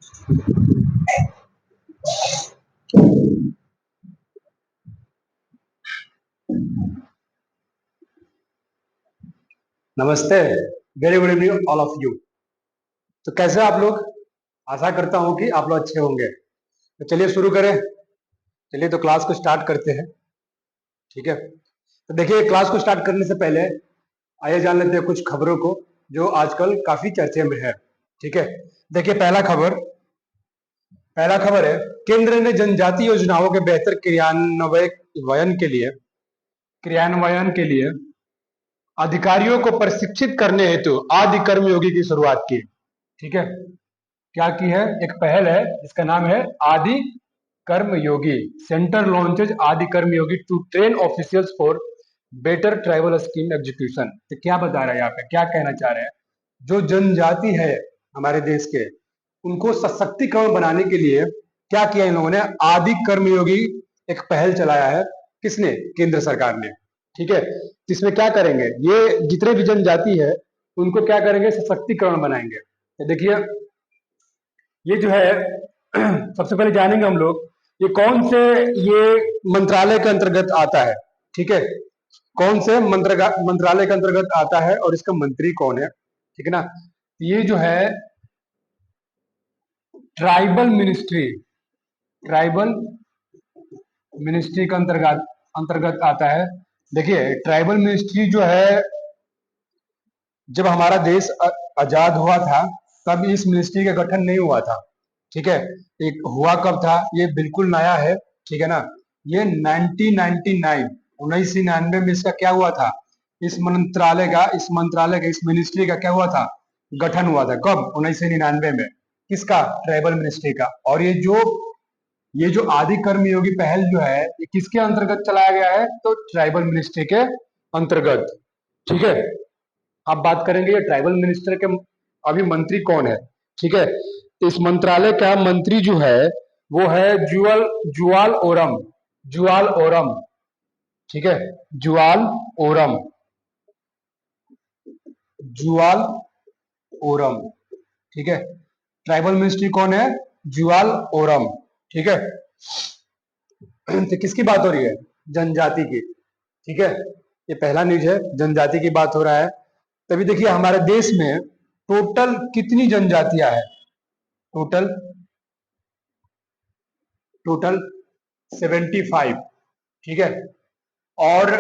नमस्ते। Very good evening all of you. तो कैसे आप लोग? आशा करता हूं कि आप लोग अच्छे होंगे। तो चलिए शुरू करें। चलिए तो क्लास को स्टार्ट करते हैं। ठीक है, तो देखिए क्लास को स्टार्ट करने से पहले आइए जान लेते हैं कुछ खबरों को जो आजकल काफी चर्चे में है। ठीक है, देखिए पहला खबर है, केंद्र ने जनजाति योजनाओं के बेहतर क्रियान्वयन के लिए अधिकारियों को प्रशिक्षित करने हेतु आदि कर्मयोगी की शुरुआत की। ठीक है, क्या की है? एक पहल है जिसका नाम है आदि कर्मयोगी। Centre launches Adi Karmayogi to train officials for better tribal scheme execution. तो क्या बता रहा है यहाँ पे, क्या कहना चाह रहे हैं? जो जनजाति है हमारे देश के, उनको सशक्तिकरण बनाने के लिए क्या किया इन लोगों ने? आदि कर्मयोगी एक पहल चलाया है। किसने? केंद्र सरकार ने। ठीक है, इसमें क्या करेंगे? ये जितने भी जनजाति है उनको क्या करेंगे? सशक्तिकरण बनाएंगे। तो देखिए ये जो है सबसे पहले जानेंगे हम लोग ये कौन से ये मंत्रालय के अंतर्गत आता है। ठीक है, कौन से मंत्रालय के अंतर्गत आता है और इसका मंत्री कौन है? ठीक है ना, ये जो है ट्राइबल मिनिस्ट्री का अंतर्गत आता है। देखिए ट्राइबल मिनिस्ट्री जो है, जब हमारा देश आजाद हुआ था तब इस मिनिस्ट्री का गठन नहीं हुआ था। ठीक है, एक हुआ कब था? ये बिल्कुल नया है। ठीक है ना, ये 1999 1999 में इसका क्या हुआ था? इस मिनिस्ट्री का क्या हुआ था? गठन हुआ था। कब? 1999 में। किसका? ट्राइबल मिनिस्ट्री का। और ये जो आदि कर्मयोगी पहल जो है ये किसके अंतर्गत चलाया गया है? तो ट्राइबल मिनिस्ट्री के अंतर्गत। ठीक है, आप बात करेंगे ये ट्राइबल मिनिस्टर के अभी मंत्री कौन है। ठीक है, तो इस मंत्रालय का मंत्री जो है वो है जुआल ओरम। ठीक है, जुआल ओरम जुआल ओरम। ठीक है, ट्राइबल मिनिस्ट्री कौन है? जुआल ओरम। ठीक है, तो किसकी बात हो रही है? जनजाति की। ठीक है, ये पहला न्यूज है, जनजाति की बात हो रहा है। तभी देखिए हमारे देश में टोटल कितनी जनजातियां हैं? Total total 75। ठीक है, और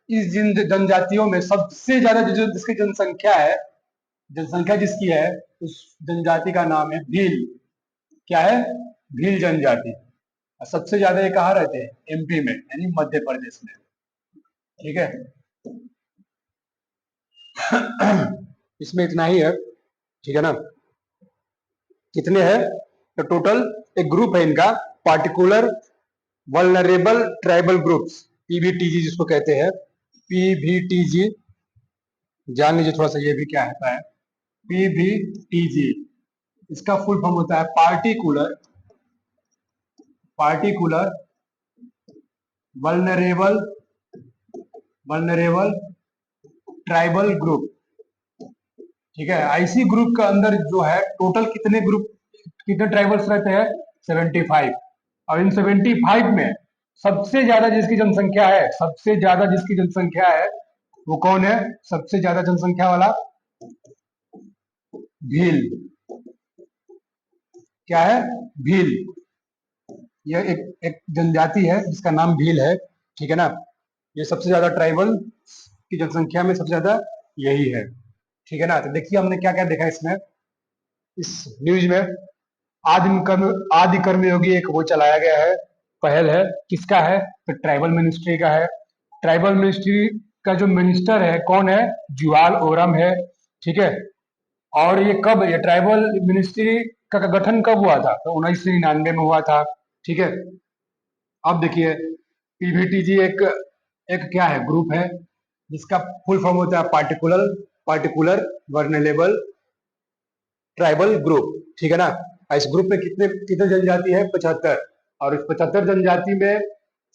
इस जनजातियों में सबसे ज्यादा जिसकी जनसंख्या जिसकी है उस जनजाति का नाम है भील। क्या है? भील जनजाति। और सबसे ज्यादा ये कहाँ रहते हैं? एमपी में, यानी मध्य प्रदेश में। ठीक है, इसमें इतना ही है। ठीक है ना, कितने हैं? तो टोटल एक ग्रुप है इनका, particular vulnerable tribal groups, PVTG जिसको कहते हैं। पीवीटीजी जान लीजिए थोड़ा सा, ये भी क्या होता है? पीवीटीजी इसका फुल फॉर्म होता है particular vulnerable vulnerable tribal group. ठीक है, आईसी ग्रुप के अंदर जो है टोटल कितने ट्राइबल्स रहते हैं? 75। और इन 75 में सबसे ज्यादा जिसकी जनसंख्या है वो कौन है? सबसे ज्यादा जनसंख्या वाला भील। क्या है? भील। यह एक जनजाति है जिसका नाम भील है। ठीक है ना, ये सबसे ज्यादा ट्राइबल की जनसंख्या में सबसे ज्यादा यही है। ठीक है ना, तो देखिए हमने क्या क्या देखा इसमें, इस न्यूज में। आदि कर्मयोगी एक वो चलाया गया है, पहल है। किसका है? तो ट्राइबल मिनिस्ट्री का है। ट्राइबल मिनिस्ट्री का जो मिनिस्टर है कौन है? जुआल ओरम है। ठीक है, और ये ट्राइबल मिनिस्ट्री का गठन कब हुआ था? तो 1999 में हुआ था। ठीक है, अब देखिए पीवीटीजी एक एक क्या है? ग्रुप है जिसका फुल फॉर्म होता है पार्टिकुलर वर्नेलेबल ट्राइबल ग्रुप। ठीक है ना, इस ग्रुप में कितने कितने जनजाति है? 75। और इस 75 जनजाति में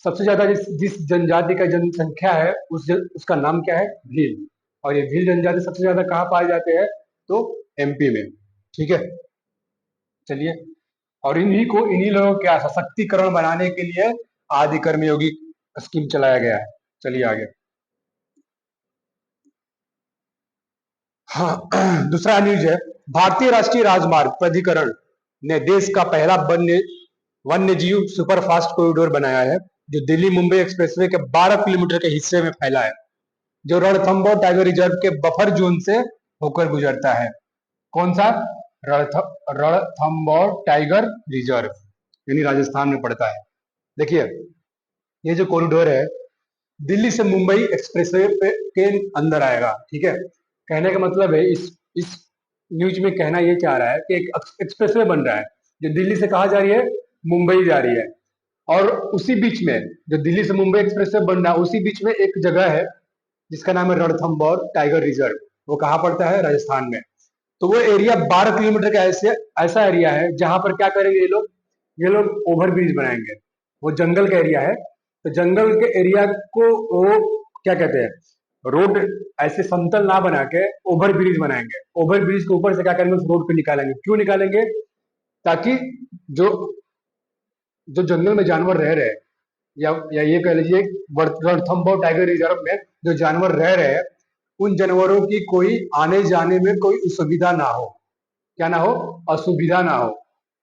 सबसे ज्यादा जिस जनजाति का जनसंख्या है उसका नाम क्या है? भील। और ये भील जनजाति सबसे ज्यादा कहाँ पाए जाते हैं? तो एमपी में। ठीक है, चलिए और इन्हीं लोगों को क्या सशक्तिकरण बनाने के लिए आदि कर्मयोगी स्कीम चलाया गया है। चलिए आगे। हाँ, दूसरा न्यूज है, भारतीय राष्ट्रीय राजमार्ग प्राधिकरण ने देश का पहला वन्य जीव सुपरफास्ट कॉरिडोर बनाया है, जो दिल्ली मुंबई एक्सप्रेसवे के 12 किलोमीटर के हिस्से में फैला है, जो रणथंबोर टाइगर रिजर्व के बफर जोन से होकर गुजरता है। कौन सा? रणथंबोर टाइगर रिजर्व, यानी राजस्थान में पड़ता है। देखिए, ये जो कॉरिडोर है दिल्ली से मुंबई एक्सप्रेसवे के अंदर आएगा। ठीक है, कहने का मतलब है इस न्यूज में कहना ये चाह रहा है कि एक एक्सप्रेसवे बन रहा है जो दिल्ली से कहा जा रही है, मुंबई जा रही है, और उसी बीच में जो दिल्ली से मुंबई एक्सप्रेसवे बन रहा है उसी बीच में एक जगह है जिसका नाम है रणथंबोर टाइगर रिजर्व। वो कहाँ पड़ता है? राजस्थान में। तो वो एरिया 12 किलोमीटर का ऐसा एरिया है जहां पर क्या करेंगे ये लोग ओवर ब्रिज बनाएंगे। वो जंगल का एरिया है, तो जंगल के एरिया को वो क्या कहते हैं, रोड ऐसे समतल ना बना के ओवर ब्रिज बनाएंगे। ओवर ब्रिज के ऊपर से क्या करेंगे, उस रोड पे निकालेंगे। क्यों निकालेंगे? ताकि जो जो जंगल में जानवर रह रहे हैं, या ये कह लीजिए रणथंबोर टाइगर रिजर्व में जो जानवर रह रहे हैं, उन जानवरों की कोई आने जाने में कोई असुविधा ना हो। क्या ना हो? असुविधा ना हो,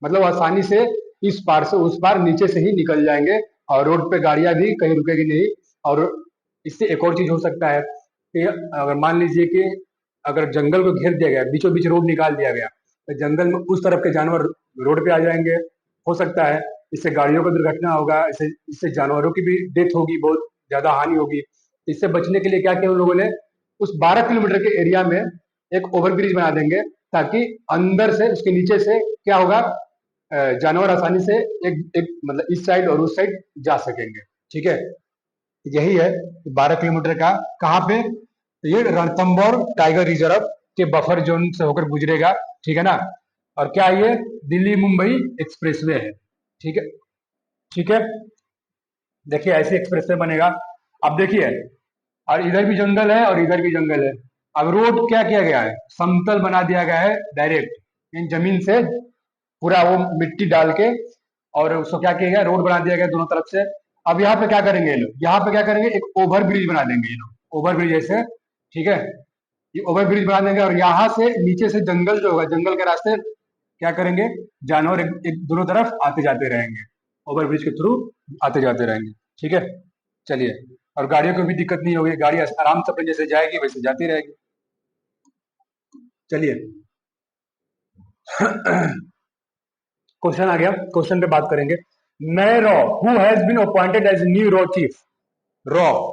मतलब आसानी से इस पार से उस पार नीचे से ही निकल जाएंगे, और रोड पे गाड़ियां भी कहीं रुकेगी नहीं। और इससे एक और चीज हो सकता है कि अगर मान लीजिए कि अगर जंगल को घेर दिया गया, बीचों बीच रोड निकाल दिया गया, तो जंगल में उस तरफ के जानवर रोड पे आ जाएंगे। हो सकता है इससे गाड़ियों का दुर्घटना होगा, इससे इससे जानवरों की भी डेथ होगी, बहुत ज्यादा हानि होगी। इससे बचने के लिए क्या किया उन लोगों ने, उस 12 किलोमीटर के एरिया में एक ओवरब्रिज बना देंगे, ताकि अंदर से उसके नीचे से क्या होगा, जानवर आसानी से एक मतलब इस साइड और उस साइड जा सकेंगे। ठीक है, यही है 12 किलोमीटर का। कहाँ पे? तो ये रणथंबोर टाइगर रिजर्व के बफर जोन से होकर गुजरेगा। ठीक है ना? और क्या ये दिल्ली मुंबई एक्सप्रेसवे है। ठीक है, ठीक है। देखिए ऐसे एक्सप्रेसवे बनेगा। अब देखिए, और इधर भी जंगल है और इधर भी जंगल है। अब रोड क्या किया गया है, समतल बना दिया गया है डायरेक्ट, इन जमीन से पूरा वो मिट्टी डाल के, और उसको क्या किया गया, रोड बना दिया गया दोनों तरफ से। अब यहाँ पे क्या करेंगे ये लोग, यहाँ पे क्या करेंगे, एक ओवर ब्रिज बना देंगे ये लोग, ओवर ब्रिज ऐसे। ठीक है, ये ओवर ब्रिज बना देंगे, और यहाँ से नीचे से जंगल जो होगा, जंगल के रास्ते क्या करेंगे, जानवर एक दोनों तरफ आते जाते रहेंगे, ओवर ब्रिज के थ्रू आते जाते रहेंगे। ठीक है, चलिए। और गाड़ियों को भी दिक्कत नहीं होगी, गाड़ी आराम से अपने जैसे जाएगी वैसे जाती रहेगी। चलिए, क्वेश्चन आ गया, क्वेश्चन पे बात करेंगे। नए raw who has been appointed as new raw chief. Raw,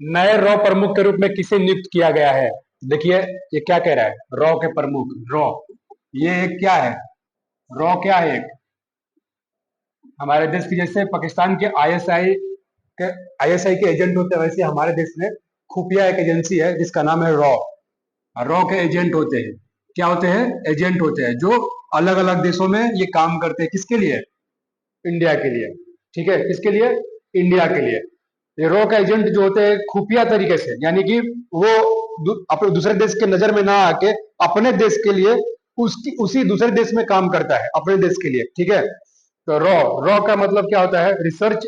नए रॉ प्रमुख के रूप में किसे नियुक्त किया गया है? देखिए ये क्या कह रहा है, रॉ के प्रमुख, रॉ ये एक क्या है, रॉ क्या है, एक हमारे देश की जैसे पाकिस्तान के आईएसआई के एजेंट होते हैं, वैसे हमारे देश में खुफिया एक एजेंसी है जिसका नाम है रॉ। रॉ के एजेंट होते हैं, क्या होते हैं, एजेंट होते हैं, जो अलग अलग देशों में ये काम करते हैं। किसके लिए? इंडिया के लिए। ठीक है, किसके लिए? इंडिया के लिए। ये रॉ का एजेंट जो होते हैं खुफिया तरीके से, यानी कि वो अपने दूसरे देश के नजर में ना आके अपने देश के लिए उसकी उसी दूसरे देश में काम करता है, अपने देश के लिए। ठीक है, तो रॉ, रॉ का मतलब क्या होता है, रिसर्च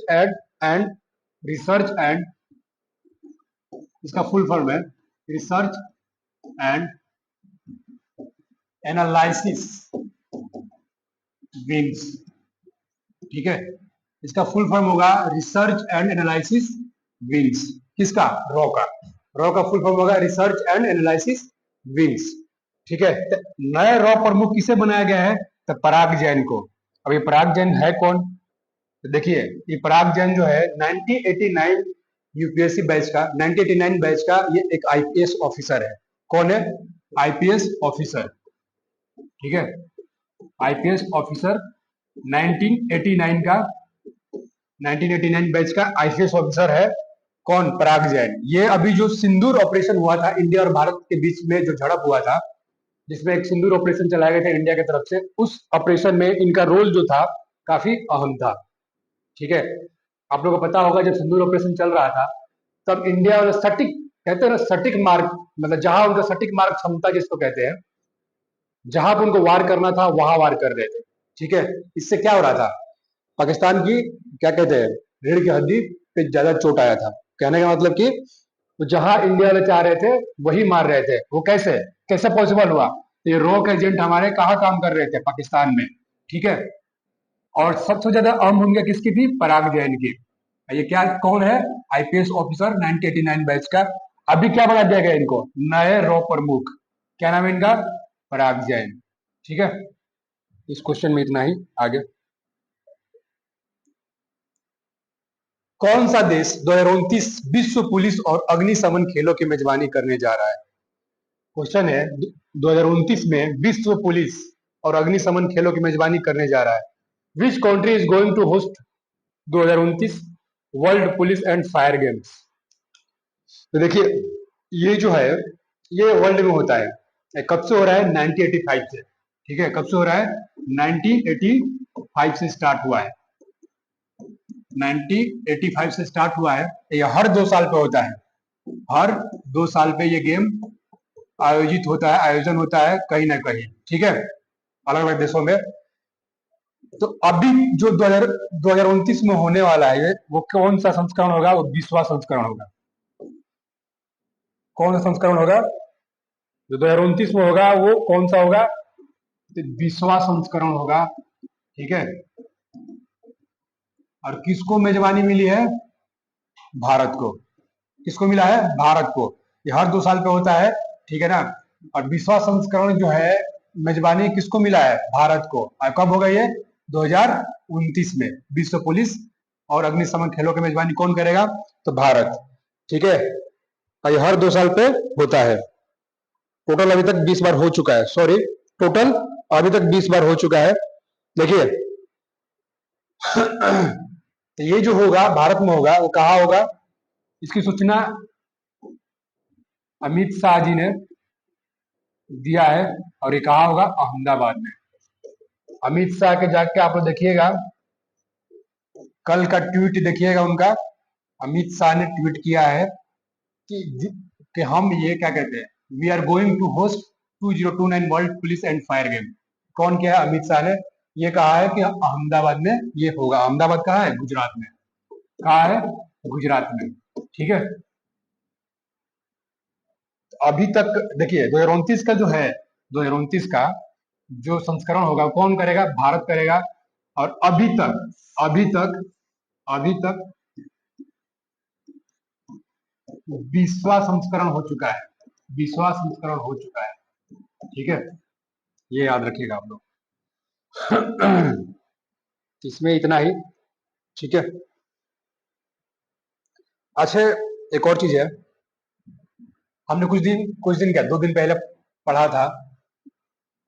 एंड इसका फुल फॉर्म है रिसर्च एंड एनालिसिस विंग्स। ठीक है, इसका फुल फॉर्म होगा रिसर्च एंड एनालिसिस विंग्स। किसका? रॉ का। रॉ का फुल फॉर्म होगा रिसर्च एंड एनालिसिस विंग्स। ठीक है, तो नए रॉ प्रमुख किसे बनाया गया है? तो पराग जैन को। अब ये पराग जैन है कौन? तो देखिए, ये पराग जैन जो है 1989 यूपीएससी बैच का, 1989 बैच का ये एक आईपीएस ऑफिसर है। कौन है? IPS officer. ठीक है, आईपीएस ऑफिसर 1989 का, 1989 बैच का आईपीएस ऑफिसर है। कौन? पराग जैन। ये अभी जो सिंदूर ऑपरेशन हुआ था इंडिया और भारत के बीच में, जो झड़प हुआ था, जिसमें एक सिंदूर ऑपरेशन चलाया गया था इंडिया की तरफ से, उस ऑपरेशन में इनका रोल जो था काफी अहम था। ठीक है, आप लोगों को पता होगा जब सिंदूर ऑपरेशन चल रहा था तब इंडिया वाले सटीक, कहते हैं ना सटीक मार्क, मतलब जहां उनका सटीक मार्क क्षमता जिसको कहते हैं, जहां पर उनको वार करना था वहां वार कर रहे थे। ठीक है, इससे क्या हो रहा था, पाकिस्तान की क्या कहते हैं, रीढ़ की हड्डी पे ज्यादा चोट आया था। कहने का मतलब कि वो जहां इंडिया वाले चाह रहे थे वही मार रहे थे। वो कैसे कैसे पॉसिबल हुआ, ये रॉक एजेंट हमारे कहाँ काम कर रहे थे, पाकिस्तान में। ठीक है, और सबसे ज्यादा अहम भूमिका किसकी थी, पराग जैन की। ये क्या कौन है, आईपीएस ऑफिसर 1989 बैच का। अभी क्या बना दिया गया इनको, नए रॉ प्रमुख। क्या नाम है इनका, पराग जैन। ठीक है, इस क्वेश्चन में इतना ही। आगे, कौन सा देश 2029 विश्व पुलिस और अग्निशमन खेलों की मेजबानी करने जा रहा है। क्वेश्चन है, 2029 में विश्व पुलिस और अग्निशमन खेलों की मेजबानी करने जा रहा है। Which country is going to host 2029 world police and fire games. तो देखिए, ये जो है ये वर्ल्ड में होता है। कब से हो रहा है, 1985 से। ठीक है, कब से हो रहा है, 1985 से स्टार्ट हुआ है। 1985 से स्टार्ट हुआ है। ये हर 2 साल पे होता है। हर 2 साल पे ये गेम आयोजित होता है, आयोजन होता है कहीं ना कहीं। ठीक है, अलग अलग देशों में। तो अभी जो 2029 में होने वाला है, वो कौन सा संस्करण होगा, वो 20वां संस्करण होगा। कौन सा संस्करण होगा जो 2029 में होगा, वो कौन सा होगा, तो 20वां संस्करण होगा। ठीक है, और किसको मेजबानी मिली है, भारत को। किसको मिला है, भारत को। ये हर 2 साल पे होता है। ठीक है ना, और 20वां संस्करण जो है, मेजबानी किसको मिला है, भारत को। और कब होगा ये, 2029 में। विश्व पुलिस और अग्निशमन खेलों की मेजबानी कौन करेगा, तो भारत। ठीक है, और ये हर 2 साल पे होता है। टोटल अभी तक 20 बार हो चुका है, सॉरी, टोटल अभी तक 20 बार हो चुका है। देखिए, तो ये जो होगा भारत में होगा, वो कहाँ होगा, इसकी सूचना अमित शाह जी ने दिया है। और ये कहाँ होगा, अहमदाबाद में। अमित शाह के जाके आप लोग देखिएगा, कल का ट्वीट देखिएगा उनका। अमित शाह ने ट्वीट किया है कि हम ये क्या कहते हैं, we are going to host 2029 world police and fire game. कौन किया है, अमित शाह ने ये कहा है कि अहमदाबाद में ये होगा। अहमदाबाद कहाँ है, गुजरात में। कहाँ है, गुजरात में। ठीक है, अभी तक देखिए 2029 का जो है, 2029 का जो संस्करण होगा कौन करेगा, भारत करेगा। और अभी तक 20वां संस्करण हो चुका है। 20वां संस्करण हो चुका है। ठीक है, ये याद रखिएगा आप लोग। इसमें इतना ही। ठीक है, अच्छा, एक और चीज है। हमने कुछ दिन क्या 2 दिन पहले पढ़ा था,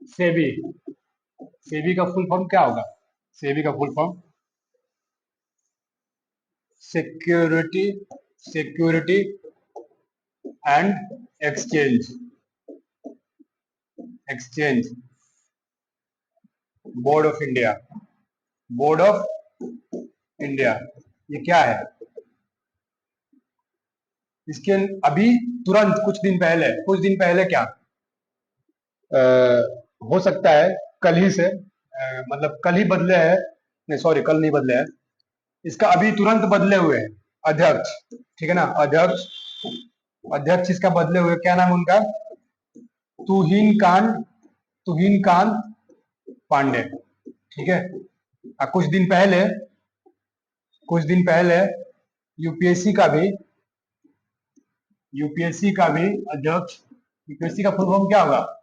सेबी। सेबी का फुल फॉर्म क्या होगा, सेबी का full form security security and exchange exchange board of India. Board of India, ये क्या है, इसके अभी तुरंत कुछ दिन पहले क्या आ, हो सकता है कल ही से, मतलब कल ही बदले हैं, नहीं सॉरी, कल नहीं बदले हैं, इसका अभी तुरंत बदले हुए हैं अध्यक्ष। ठीक है ना, अध्यक्ष अध्यक्ष इसका बदले हुए, क्या नाम है उनका, तुहिन कांत तुहिन कांत पांडे। ठीक है, कुछ दिन पहले यूपीएससी का भी यूपीएससी का भी अध्यक्ष, यूपीएससी का फुल फॉर्म क्या होगा,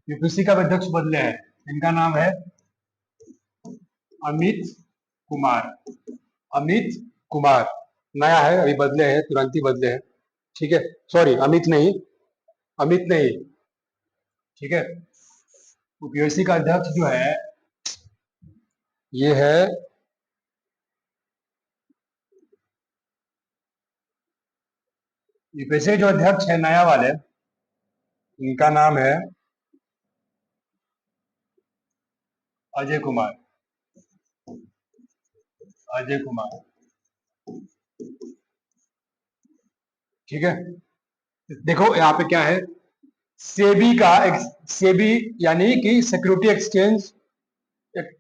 यूपीएससी का भी अध्यक्ष बदले हैं। इनका नाम है अमित कुमार। अमित कुमार नया है, अभी बदले हैं, तुरंत ही बदले हैं। ठीक है, सॉरी, अमित नहीं। ठीक है, यूपीएससी का अध्यक्ष जो है, ये है यूपीएससी के जो अध्यक्ष है नया वाले, इनका नाम है अजय कुमार। अजय कुमार। ठीक है, देखो यहाँ पे क्या है, सेबी का सेबी यानी कि security exchange,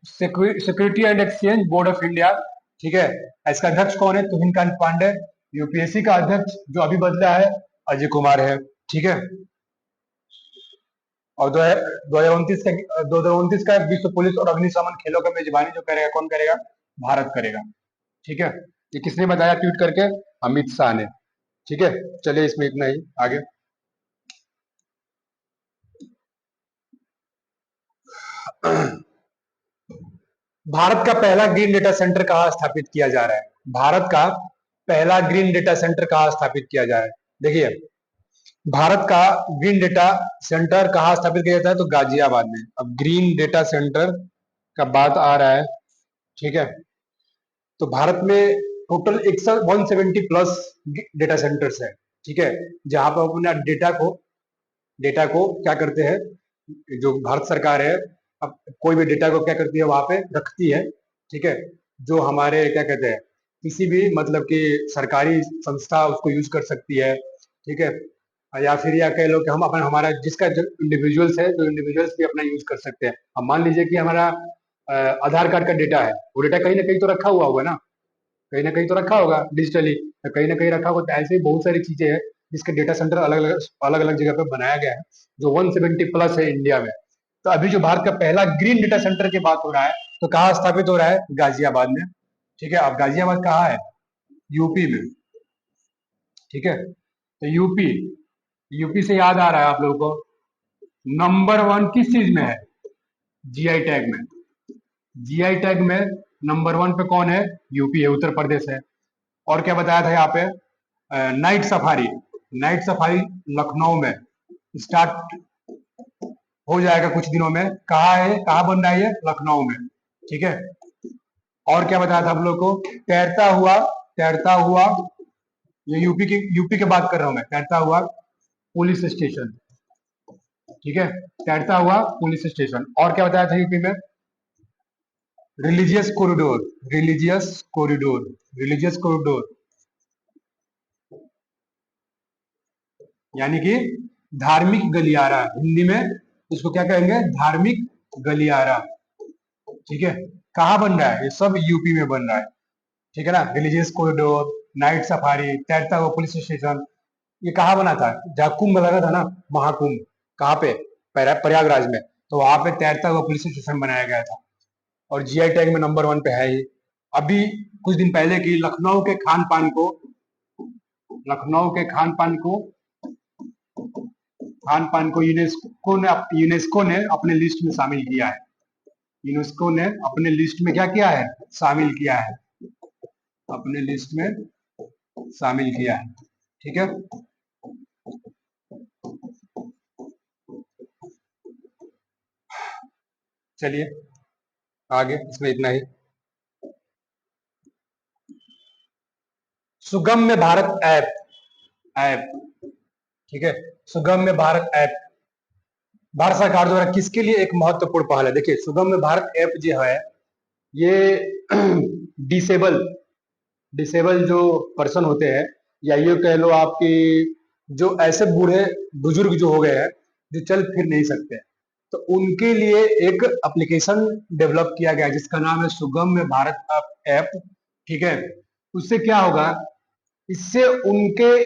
security and exchange board of India, ठीक है। इसका अध्यक्ष कौन है? तुहिनकांत पांडे। यूपीएससी का अध्यक्ष जो अभी बदला है, अजय कुमार है, ठीक है। और 2029 का विश्व पुलिस और अग्निशमन खेलों का मेजबानी जो करेगा, कौन करेगा? भारत करेगा, ठीक है। ये किसने बताया ट्वीट करके? अमित शाह ने, ठीक है। चलिए इसमें इतना ही, आगे। भारत का पहला ग्रीन डेटा सेंटर कहाँ स्थापित किया जा रहा है? भारत का पहला ग्रीन डेटा सेंटर कहाँ स्थापित किया जा रहा है? देखिए, भारत का ग्रीन डेटा सेंटर कहाँ स्थापित किया जाता है? तो गाजियाबाद में। अब ग्रीन डेटा सेंटर का बात आ रहा है, ठीक है। तो भारत में टोटल 170 प्लस डेटा सेंटर्स है, ठीक है, जहां पर अपने डेटा को क्या करते हैं, जो भारत सरकार है, अब कोई भी डेटा को क्या करती है, वहां पे रखती है, ठीक है। जो हमारे क्या कहते हैं, किसी भी मतलब कि सरकारी संस्था उसको यूज कर सकती है, ठीक है। या फिर या कह लो कि हम अपना हमारा जिसका जो इंडिविजुअल्स है, जो इंडिविजुअल्स भी अपना यूज कर सकते हैं। अब मान लीजिए कि हमारा आधार कार्ड का डेटा है, वो डेटा कहीं ना कहीं तो रखा हुआ होगा ना, कहीं ना कहीं तो रखा होगा डिजिटली, तो कहीं ना कहीं रखा होगा। तो ऐसे ही बहुत सारी चीजें हैं जिसके डेटा सेंटर अलग अलग जगह पे बनाया गया है, जो 170 प्लस है इंडिया में। तो अभी जो भारत का पहला ग्रीन डेटा सेंटर की बात हो रहा है, तो कहाँ स्थापित हो रहा है? गाजियाबाद में, ठीक है। अब गाजियाबाद कहाँ है? यूपी में, ठीक है। तो यूपी, यूपी से याद आ रहा है आप लोगों को, नंबर वन किस चीज में है? जीआई टैग में। जीआई टैग में नंबर वन पे कौन है? यूपी है, उत्तर प्रदेश है। और क्या बताया था यहाँ पे? Night safari, night safari Lucknow में स्टार्ट हो जाएगा कुछ दिनों में। कहाँ है, कहाँ बन रहा है ये? लखनऊ में, ठीक है। और क्या बताया था आप लोग को? तैरता हुआ, ये यूपी की बात कर रहा हूं मैं, तैरता हुआ पुलिस स्टेशन, ठीक है, तैरता हुआ पुलिस स्टेशन। और क्या बताया था यूपी में? Religious corridor, religious corridor, religious corridor यानी कि धार्मिक गलियारा, हिंदी में इसको क्या कहेंगे? धार्मिक गलियारा, ठीक है। कहाँ बन रहा है? ये सब यूपी में बन रहा है, ठीक है ना। रिलीजियस कॉरिडोर, नाइट सफारी, तैरता हुआ पुलिस स्टेशन, ये कहाँ बना था? जहाँ कुंभ लगा था ना, महाकुंभ, कहाँ पे? प्रयागराज में। तो वहां पे तैरता हुआ पुलिस स्टेशन बनाया गया था, और जीआई टैग में नंबर वन पे है ही। अभी कुछ दिन पहले की लखनऊ के खान पान को यूनेस्को ने अपने लिस्ट में शामिल किया है। यूनेस्को ने अपने लिस्ट में क्या किया है? शामिल किया है, अपने लिस्ट में शामिल किया है, ठीक है। चलिए आगे, इसमें इतना ही। सुगम्य भारत ऐप, ऐप, ठीक है। सुगम्य भारत ऐप भारत सरकार द्वारा किसके लिए एक महत्वपूर्ण पहल है? देखिए, सुगम्य भारत ऐप जो है, ये डिसेबल डिसेबल जो पर्सन होते हैं, या ये कह लो आपकी, जो ऐसे बूढ़े बुजुर्ग जो हो गए हैं, जो चल फिर नहीं सकते, तो उनके लिए एक एप्लीकेशन डेवलप किया गया है जिसका नाम है सुगम्य भारत ऐप, ठीक है। उससे क्या होगा? इससे उनके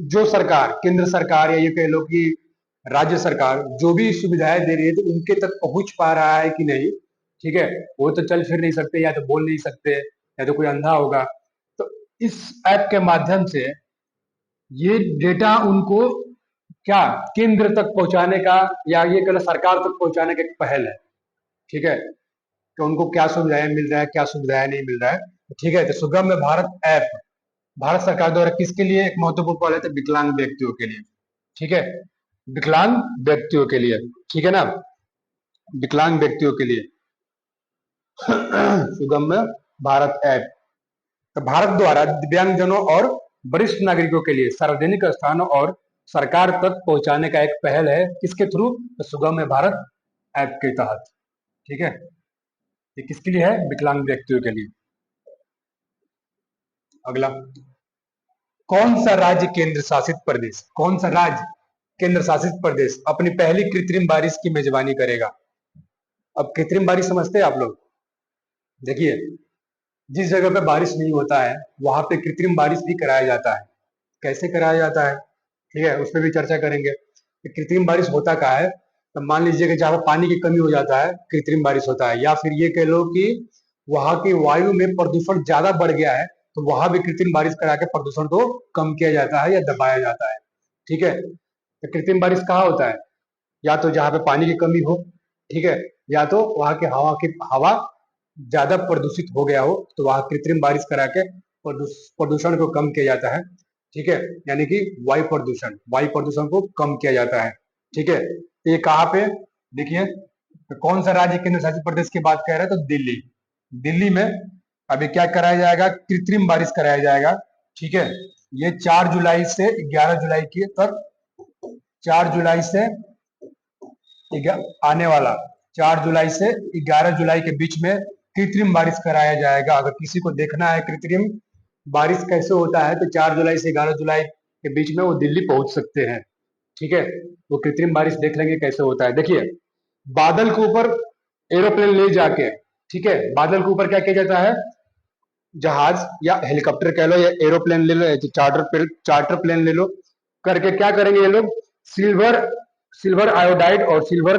जो सरकार, केंद्र सरकार या ये कह लो कि राज्य सरकार जो भी सुविधाएं दे रही है, तो उनके तक पहुंच पा रहा है कि नहीं, ठीक है। वो तो चल फिर नहीं सकते, या तो बोल नहीं सकते, या तो कोई अंधा होगा। तो इस ऐप के माध्यम से ये डेटा उनको क्या केंद्र तक पहुंचाने का, या ये कह लो सरकार तक पहुंचाने का एक पहल है, ठीक है। कि उनको क्या सुविधाएं मिल रहा है, क्या सुविधाएं नहीं मिल रहा है, ठीक है। तो सुगम्य भारत ऐप भारत सरकार द्वारा किसके लिए एक महत्वपूर्ण पहल है? तो विकलांग व्यक्तियों के लिए, ठीक है। विकलांग व्यक्तियों के लिए, ठीक है ना, विकलांग व्यक्तियों के लिए सुगम्य भारत ऐप। तो भारत द्वारा दिव्यांगजनों और वरिष्ठ नागरिकों के लिए सार्वजनिक स्थानों और सरकार तक पहुंचाने का एक पहल है, किसके थ्रू? तो सुगम्य भारत ऐप के तहत, ठीक है। ये किसके लिए है? विकलांग व्यक्तियों के लिए। अगला, कौन सा राज्य केंद्र शासित प्रदेश, कौन सा राज्य केंद्र शासित प्रदेश अपनी पहली कृत्रिम बारिश की मेजबानी करेगा? अब कृत्रिम बारिश समझते हैं आप लोग? देखिए, जिस जगह पे बारिश नहीं होता है वहां पे कृत्रिम बारिश भी कराया जाता है। कैसे कराया जाता है, ठीक है, उस पर भी चर्चा करेंगे कि कृत्रिम बारिश होता क्या है। तो मान लीजिए कि जहाँ पानी की कमी हो जाता है, कृत्रिम बारिश होता है, या फिर ये कह लो कि वहां की वायु में प्रदूषण ज्यादा बढ़ गया है, तो वहां भी कृत्रिम बारिश करा के प्रदूषण को कम किया जाता है या दबाया जाता है। ठीक है, तो कृत्रिम बारिश कहाँ होता है? या तो जहाँ पे पानी की कमी हो, ठीक है, या तो वहां की हवा ज्यादा प्रदूषित हो गया हो, तो वहां कृत्रिम बारिश करा के प्रदूषण को कम किया जाता है। ठीक है, यानी कि वायु प्रदूषण को कम किया जाता है। ठीक है, तो ये कहाँ पे, देखिए, तो कौन सा राज्य केंद्र शासित प्रदेश की बात कर रहे हैं? तो दिल्ली। दिल्ली में अभी क्या कराया जाएगा? कृत्रिम बारिश कराया जाएगा। ठीक है, ये 4 जुलाई से 11 जुलाई की तक, 4 जुलाई से आने वाला 4 जुलाई से 11 जुलाई के बीच में कृत्रिम बारिश कराया जाएगा। अगर किसी को देखना है कृत्रिम बारिश कैसे होता है, तो 4 जुलाई से 11 जुलाई के बीच में वो दिल्ली पहुंच सकते हैं। ठीक है, वो कृत्रिम बारिश देख लेंगे कैसे होता है। देखिए, बादल के ऊपर एरोप्लेन ले जाके, ठीक है, बादल के ऊपर क्या किया जाता है? जहाज या हेलीकॉप्टर कह लो या एरोप्लेन ले लो, चार्टर प्लेन ले लो, करके क्या करेंगे ये लोग? सिल्वर सिल्वर आयोडाइड और silver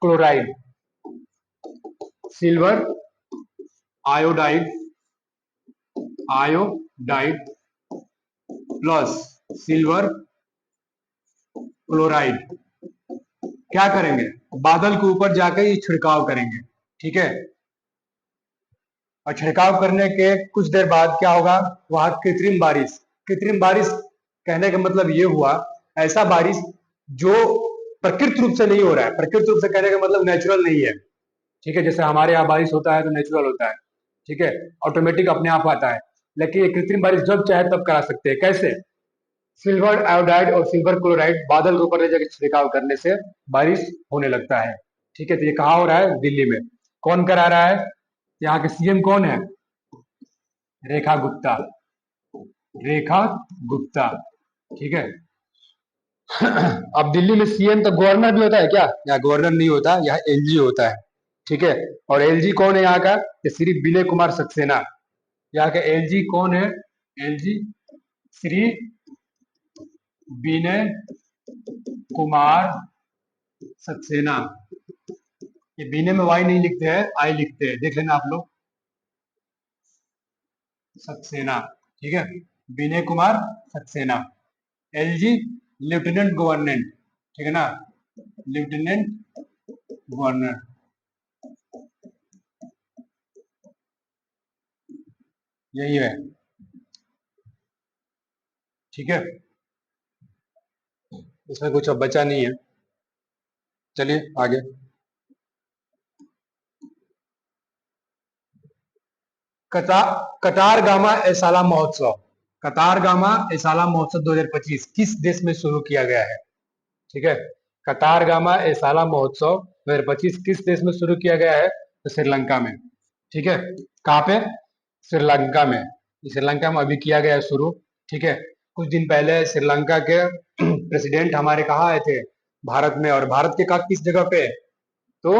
chloride, silver iodide iodide plus silver chloride क्या करेंगे? बादल के ऊपर जाकर ये छिड़काव करेंगे। ठीक है, और छिड़काव करने के कुछ देर बाद क्या होगा? वहां कृत्रिम बारिश कहने का मतलब ये हुआ, ऐसा बारिश जो प्रकृति रूप से नहीं हो रहा है। प्रकृति रूप से कहने का मतलब नेचुरल नहीं है। ठीक है, जैसे हमारे यहाँ बारिश होता है तो नेचुरल होता है, ठीक है, ऑटोमेटिक अपने आप आता है। लेकिन ये कृत्रिम बारिश जब चाहे तब करा सकते हैं। कैसे? सिल्वर आयोडाइड और सिल्वर क्लोराइड बादल के ऊपर ले जाकर छिड़काव करने से बारिश होने लगता है। ठीक है, तो ये कहाँ हो रहा है? दिल्ली में। कौन करा रहा है? यहाँ के सीएम कौन है? रेखा गुप्ता। रेखा गुप्ता, ठीक है। अब दिल्ली में सीएम तो गवर्नर भी होता है क्या? यहाँ गवर्नर नहीं होता, यहाँ एलजी होता है। ठीक है, और एलजी कौन है यहाँ का? श्री विनय कुमार सक्सेना। यहाँ का एलजी कौन है? एलजी श्री विनय कुमार सक्सेना। ये विनय में वाई नहीं लिखते हैं, आई लिखते हैं, देख लेना आप लोग। सक्सेना, ठीक है, Vinay Kumar Saxena. L G lieutenant governor, ठीक है ना, लेफ्टिनेंट गवर्नर, यही है। ठीक है, इसमें कुछ अब बचा नहीं है। चलिए आगे। कतारगामा एसाला महोत्सव, कतारगामा एसाला महोत्सव 2025 किस देश में शुरू किया गया है? ठीक है, कतारगामा एसाला महोत्सव 2025 किस देश में शुरू किया गया है? तो श्रीलंका में। ठीक है, कहाँ पे? श्रीलंका में। श्रीलंका में अभी किया गया है शुरू। ठीक है, कुछ दिन पहले श्रीलंका के प्रेसिडेंट हमारे कहाँ आए थे? भारत में। और भारत के कहा किस जगह पे? तो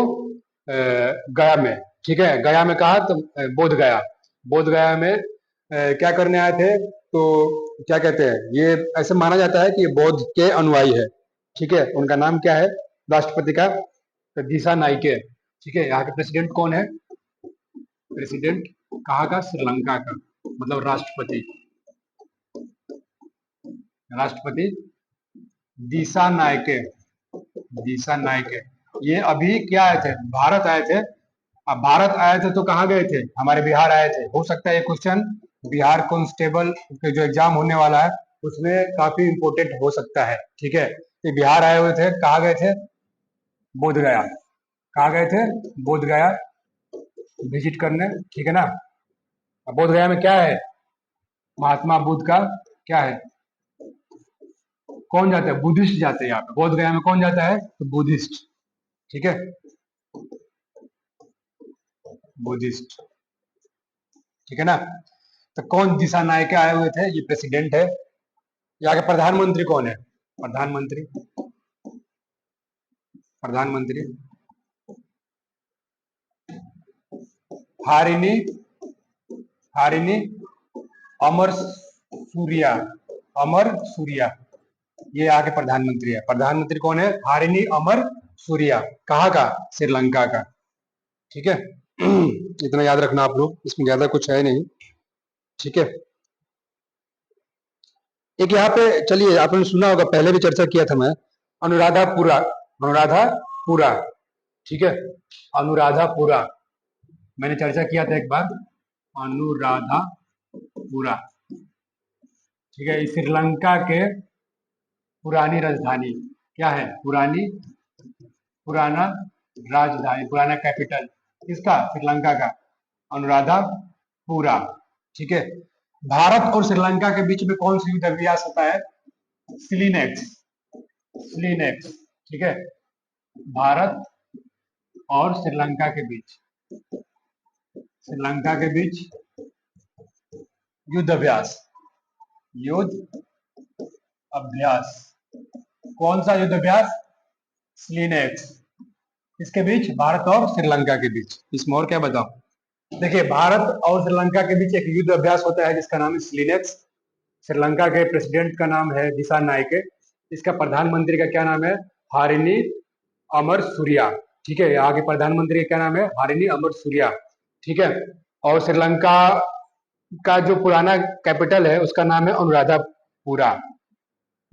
गया में। ठीक है, गया में कहा? तो बोध गया। बोध गया में क्या करने आए थे? तो क्या कहते हैं, ये ऐसे माना जाता है कि ये बौद्ध के अनुयायी है। ठीक है, उनका नाम क्या है राष्ट्रपति का? तो दिशा नाइके। ठीक है, यहाँ के प्रेसिडेंट कौन है? प्रेसिडेंट कहाँ का? श्रीलंका का, मतलब राष्ट्रपति। राष्ट्रपति दिशा नायके। दिशा नायके ये अभी क्या आए थे? भारत आए थे। अब भारत आए थे तो कहाँ गए थे? हमारे बिहार आए थे। हो सकता है ये क्वेश्चन बिहार कांस्टेबल के जो एग्जाम होने वाला है उसमें काफी इंपोर्टेंट हो सकता है। ठीक है, ये बिहार आए हुए थे, कहाँ गए थे? बोध गया। कहाँ गए थे? बोध गया विजिट करने। ठीक है ना। अब बोध गया में क्या है? महात्मा बुद्ध का क्या है? कौन जाता है? बुद्धिस्ट जाते हैं यहाँ पे। बोध गया में कौन जाता है? तो बुद्धिस्ट। ठीक है, बुद्धिस्ट। ठीक है ना। तो कौन दिशा नायके आए हुए थे? ये प्रेसिडेंट है। यहाँ के प्रधानमंत्री कौन है? प्रधानमंत्री, प्रधानमंत्री हारिनी, हारिनी अमर सूर्या, अमर सूर्या, ये यहाँ के प्रधानमंत्री है। प्रधानमंत्री कौन है? हारिनी अमर सूर्या। कहाँ का? श्रीलंका का। ठीक है, इतना याद रखना आप लोग, इसमें ज्यादा कुछ है नहीं। ठीक है, एक यहाँ पे, चलिए आपने सुना होगा, पहले भी चर्चा किया था मैं, अनुराधापुरा, अनुराधापुरा। ठीक है, अनुराधापुरा मैंने चर्चा किया था एक बार, अनुराधापुरा। ठीक है, श्रीलंका के पुरानी राजधानी क्या है? पुरानी, पुराना राजधानी, पुराना कैपिटल किसका? श्रीलंका का, अनुराधापुरा। ठीक है, भारत और श्रीलंका के बीच में कौन सी युद्ध अभ्यास होता है? सिलिनेक्स, सिलिनेक्स। ठीक है, भारत और श्रीलंका के बीच, श्रीलंका के बीच युद्ध अभ्यास, युद्ध अभ्यास। कौन सा युद्ध अभ्यास? सिलिनेक्स। इसके बीच, भारत और श्रीलंका के बीच। इसमें और क्या बताओ? देखिए, भारत और श्रीलंका के बीच एक युद्ध अभ्यास होता है जिसका नाम है सिलिनेक्स। श्रीलंका के प्रेसिडेंट का नाम है दिशा नायके। इसका प्रधानमंत्री का क्या नाम है? हारिनी अमर सूर्या। ठीक है, यहाँ के प्रधानमंत्री का क्या नाम है? हारिनी अमर सूर्या। ठीक है, और श्रीलंका का जो पुराना कैपिटल है उसका नाम है अनुराधापुरा।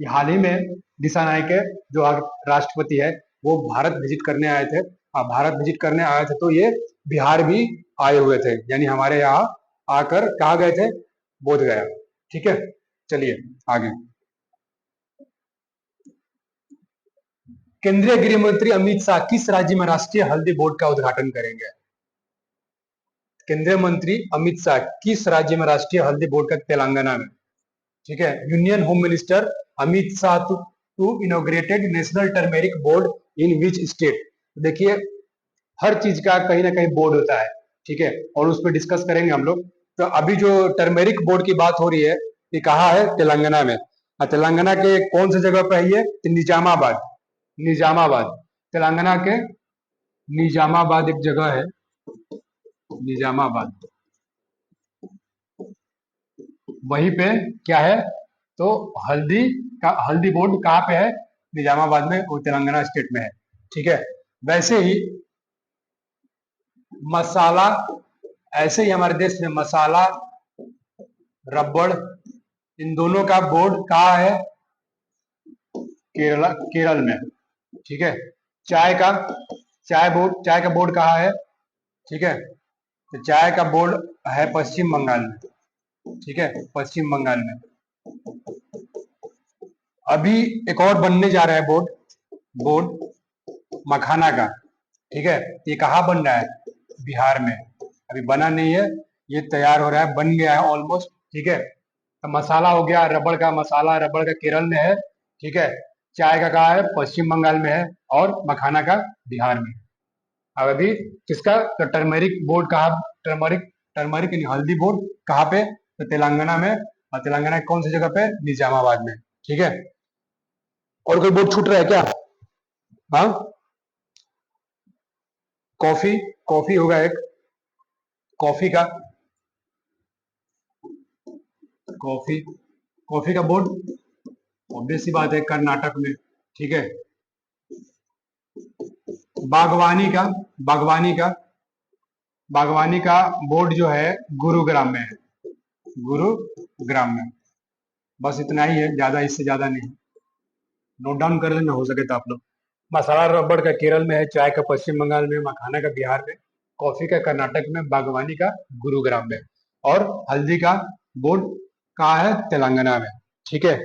हाल ही में दिशा नायके जो राष्ट्रपति है वो भारत विजिट करने आए थे। भारत विजिट करने आए थे तो ये बिहार भी आए हुए थे, यानी हमारे यहाँ आकर कहा गए थे? बोध गया। ठीक है, चलिए आगे। केंद्रीय गृह मंत्री अमित शाह किस राज्य में राष्ट्रीय हल्दी बोर्ड का उद्घाटन करेंगे? केंद्रीय मंत्री अमित शाह किस राज्य में राष्ट्रीय हल्दी बोर्ड का? तेलंगाना में। ठीक है, union home minister Amit Shah to inaugurated national turmeric board in which state? देखिए, हर चीज का कहीं ना कहीं बोर्ड होता है। ठीक है, और उस पर डिस्कस करेंगे हम लोग। तो अभी जो टर्मेरिक बोर्ड की बात हो रही है ये कहाँ है? तेलंगाना में। तेलंगाना के कौन सी जगह पर है ये? निजामाबाद, निजामाबाद। तेलंगाना के निजामाबाद एक जगह है, निजामाबाद। वहीं पे क्या है? तो हल्दी का, हल्दी बोर्ड कहाँ पे है? निजामाबाद में, वो तेलंगाना स्टेट में है। ठीक है, वैसे ही मसाला, ऐसे ही हमारे देश में मसाला, रबड़, इन दोनों का बोर्ड कहाँ है? केरला, केरल में। ठीक है, चाय का, चाय बोर्ड, चाय का बोर्ड कहाँ है? ठीक है, तो चाय का बोर्ड है पश्चिम बंगाल में। ठीक है, पश्चिम बंगाल में। अभी एक और बनने जा रहा है बोर्ड, बोर्ड मखाना का। ठीक है, ये कहाँ बन रहा है? बिहार में। अभी बना नहीं है, ये तैयार हो रहा है, बन गया है ऑलमोस्ट। ठीक है, तो मसाला हो गया, रबड़ का, मसाला रबड़ का केरल में है। ठीक है, चाय का कहाँ है? पश्चिम बंगाल में है, और मखाना का बिहार में। अब अभी किसका? तो टर्मरिक बोर्ड कहाँ? टर्मरिक, टर्मरिक यानी हल्दी बोर्ड कहाँ पे? तो तेलंगाना में। और तेलंगाना की कौन सी जगह पे? निजामाबाद में। ठीक है, और कोई बोर्ड छूट रहा है क्या? हाँ, कॉफी, कॉफी होगा एक, कॉफी का, कॉफी, कॉफी का बोर्ड ऑब्वियस सी बात है कर्नाटक में। ठीक है, बागवानी का, बागवानी का, बागवानी का बोर्ड जो है गुरुग्राम में है, गुरुग्राम में। बस इतना ही है, ज्यादा, इससे ज्यादा नहीं। नोट डाउन कर लेना हो सके तो आप लोग। मसाला रबड़ का केरल में है, चाय का पश्चिम बंगाल में, मखाना का बिहार में, कॉफी का कर्नाटक में, बागवानी का गुरुग्राम में, और हल्दी का बोर्ड कहाँ है? तेलंगाना में। ठीक है,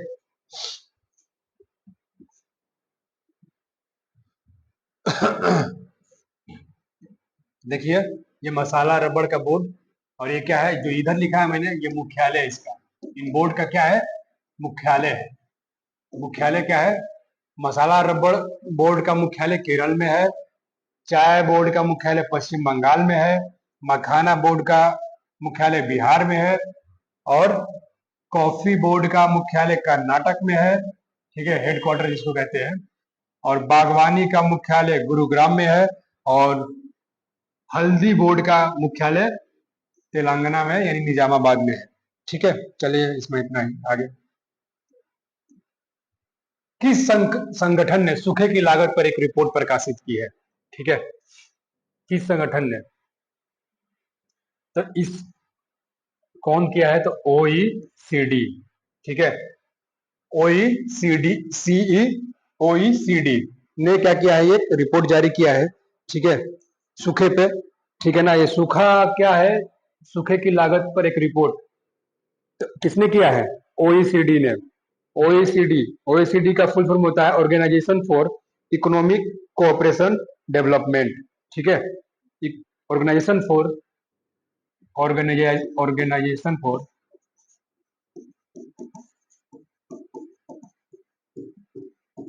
देखिए, ये मसाला रबड़ का बोर्ड, और ये क्या है जो इधर लिखा है मैंने? ये मुख्यालय है इसका। इन बोर्ड का क्या है? मुख्यालय है। मुख्यालय क्या है? मसाला रबड़ बोर्ड का मुख्यालय केरल में है, चाय बोर्ड का मुख्यालय पश्चिम बंगाल में है, मखाना बोर्ड का मुख्यालय बिहार में है, और कॉफी बोर्ड का मुख्यालय कर्नाटक में है, ठीक है, हेडक्वार्टर जिसको कहते हैं। और बागवानी का मुख्यालय गुरुग्राम में है। और हल्दी बोर्ड का मुख्यालय तेलंगाना में यानी निजामाबाद में है। ठीक है, चलिए इसमें इतना ही। आगे, किस संगठन ने सूखे की लागत पर एक रिपोर्ट प्रकाशित की है? ठीक है, किस संगठन ने? तो इस कौन किया है? तो OECD। ठीक है, OECD, OECD ने क्या किया है? ये रिपोर्ट जारी किया है। ठीक है, सूखे पे। ठीक है ना, ये सूखा क्या है? सूखे की लागत पर एक रिपोर्ट। तो किसने किया है? OECD ने। OECD, OECD का फुल फॉर्म होता है organisation for economic cooperation development. ठीक है, organisation for organisation for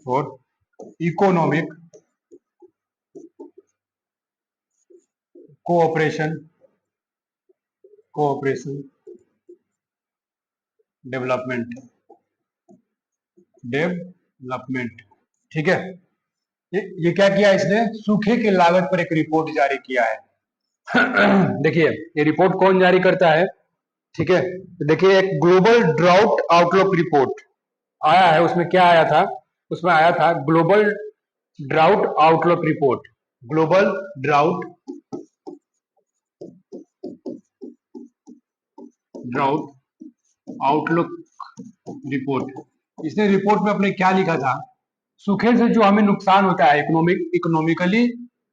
for economic cooperation cooperation development development. ठीक है, ये क्या किया इसने? सूखे की लागत पर एक रिपोर्ट जारी किया है। देखिए, ये रिपोर्ट कौन जारी करता है? ठीक है, तो देखिए, एक ग्लोबल ड्राउट आउटलुक रिपोर्ट आया है। उसमें क्या आया था? उसमें आया था global drought outlook report. Global drought drought outlook report. इसने रिपोर्ट में अपने क्या लिखा था? सूखे से जो हमें नुकसान होता है,